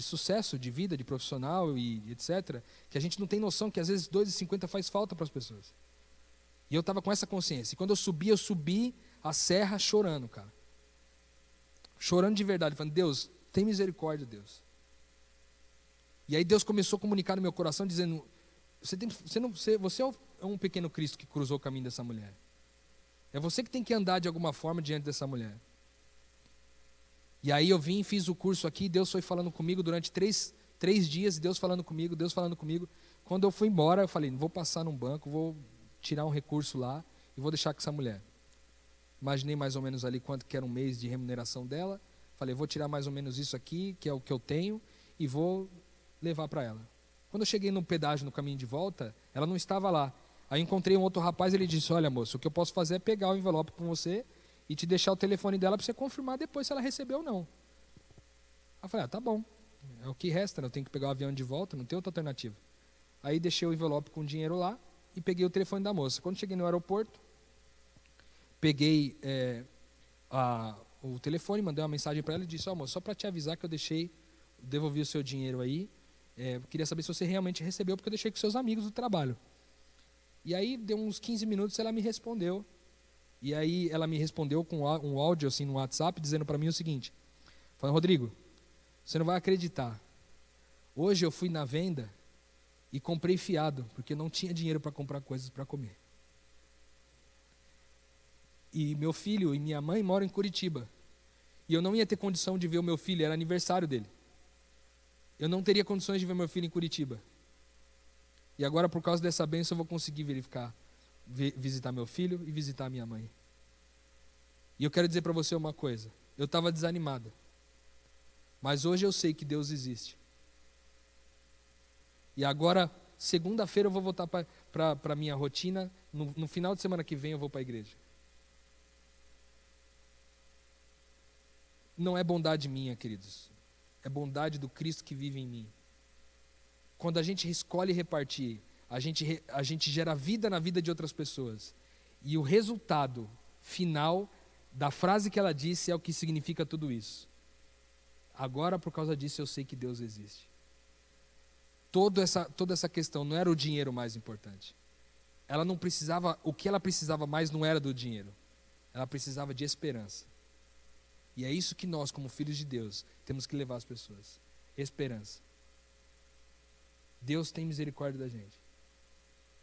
sucesso, de vida, de profissional e etc., que a gente não tem noção que às vezes R$2,50 faz falta para as pessoas. E eu estava com essa consciência. E quando eu subi a serra chorando, cara. Chorando de verdade, falando: Deus, tem misericórdia, Deus. E aí Deus começou a comunicar no meu coração, dizendo: você é um pequeno Cristo que cruzou o caminho dessa mulher. É você que tem que andar de alguma forma diante dessa mulher. E aí eu vim, fiz o curso aqui, Deus foi falando comigo durante 3 dias, Deus falando comigo. Quando eu fui embora, eu falei: não vou passar num banco, vou tirar um recurso lá e vou deixar com essa mulher. Imaginei mais ou menos ali quanto que era um mês de remuneração dela. Falei: vou tirar mais ou menos isso aqui, que é o que eu tenho, e vou levar para ela. Quando eu cheguei no pedágio, no caminho de volta, ela não estava lá. Aí encontrei um outro rapaz, ele disse: olha, moço, o que eu posso fazer é pegar o envelope com você e te deixar o telefone dela para você confirmar depois se ela recebeu ou não. Aí eu falei: tá bom, é o que resta, né? Eu tenho que pegar o avião de volta, não tem outra alternativa. Aí deixei o envelope com o dinheiro lá e peguei o telefone da moça. Quando cheguei no aeroporto, peguei o telefone, mandei uma mensagem para ela e disse: amor, só para te avisar que eu devolvi o seu dinheiro aí, queria saber se você realmente recebeu, porque eu deixei com seus amigos do trabalho. E aí deu uns 15 minutos, ela me respondeu. E aí ela me respondeu com um áudio assim no WhatsApp, dizendo para mim o seguinte, falando: Rodrigo, você não vai acreditar, hoje eu fui na venda e comprei fiado, porque eu não tinha dinheiro para comprar coisas para comer. E meu filho e minha mãe moram em Curitiba. E eu não ia ter condição de ver o meu filho, era aniversário dele. Eu não teria condições de ver meu filho em Curitiba. E agora, por causa dessa bênção, eu vou conseguir visitar meu filho e visitar minha mãe. E eu quero dizer para você uma coisa. Eu estava desanimado. Mas hoje eu sei que Deus existe. E agora, segunda-feira, eu vou voltar para a minha rotina. No final de semana que vem, eu vou para a igreja. Não é bondade minha, queridos. É bondade do Cristo que vive em mim. Quando a gente escolhe repartir, a gente gera vida na vida de outras pessoas. E o resultado final da frase que ela disse é o que significa tudo isso. Agora, por causa disso, eu sei que Deus existe. Toda essa questão não era o dinheiro mais importante. Ela não precisava, o que ela precisava mais não era do dinheiro. Ela precisava de esperança. E é isso que nós, como filhos de Deus, temos que levar às pessoas. Esperança. Deus tem misericórdia da gente.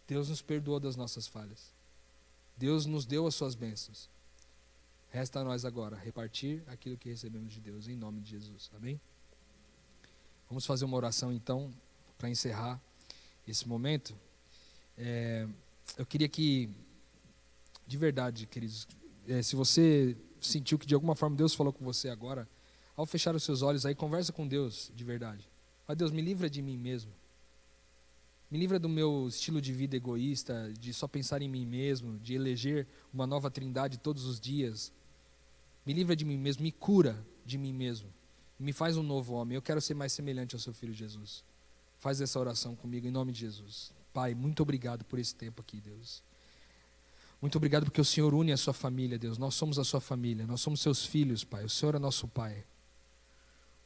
Deus nos perdoou das nossas falhas. Deus nos deu as suas bênçãos. Resta a nós agora repartir aquilo que recebemos de Deus, em nome de Jesus. Amém? Vamos fazer uma oração então, para encerrar esse momento. Eu queria que, de verdade, queridos, se você sentiu que de alguma forma Deus falou com você agora, ao fechar os seus olhos aí, conversa com Deus de verdade. Fala: Deus, me livra de mim mesmo. Me livra do meu estilo de vida egoísta, de só pensar em mim mesmo, de eleger uma nova trindade todos os dias. Me livra de mim mesmo, me cura de mim mesmo. Me faz um novo homem. Eu quero ser mais semelhante ao seu Filho Jesus. Faz essa oração comigo em nome de Jesus. Pai, muito obrigado por esse tempo aqui, Deus. Muito obrigado porque o Senhor une a sua família, Deus. Nós somos a sua família, nós somos seus filhos, Pai. O Senhor é nosso Pai.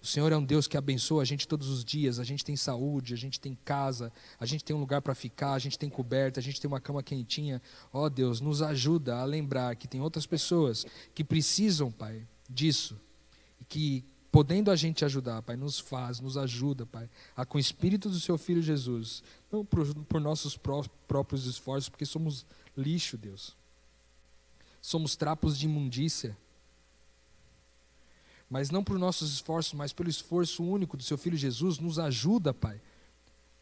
O Senhor é um Deus que abençoa a gente todos os dias. A gente tem saúde, a gente tem casa, a gente tem um lugar para ficar, a gente tem coberta, a gente tem uma cama quentinha. Ó Deus, nos ajuda a lembrar que tem outras pessoas que precisam, Pai, disso. E que, podendo a gente ajudar, Pai, nos ajuda, Pai, a com o Espírito do Seu Filho Jesus, não por nossos próprios esforços, porque somos lixo, Deus. Somos trapos de imundícia. Mas não por nossos esforços, mas pelo esforço único do Seu Filho Jesus, nos ajuda, Pai,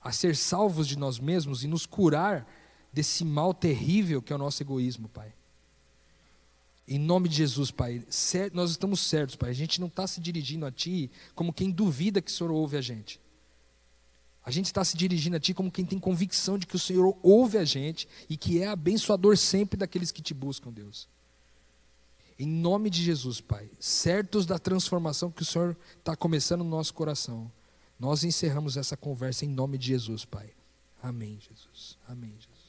a ser salvos de nós mesmos e nos curar desse mal terrível que é o nosso egoísmo, Pai. Em nome de Jesus, Pai, nós estamos certos, Pai, a gente não está se dirigindo a Ti como quem duvida que o Senhor ouve a gente. A gente está se dirigindo a Ti como quem tem convicção de que o Senhor ouve a gente e que é abençoador sempre daqueles que Te buscam, Deus. Em nome de Jesus, Pai, certos da transformação que o Senhor está começando no nosso coração, nós encerramos essa conversa em nome de Jesus, Pai. Amém, Jesus. Amém, Jesus.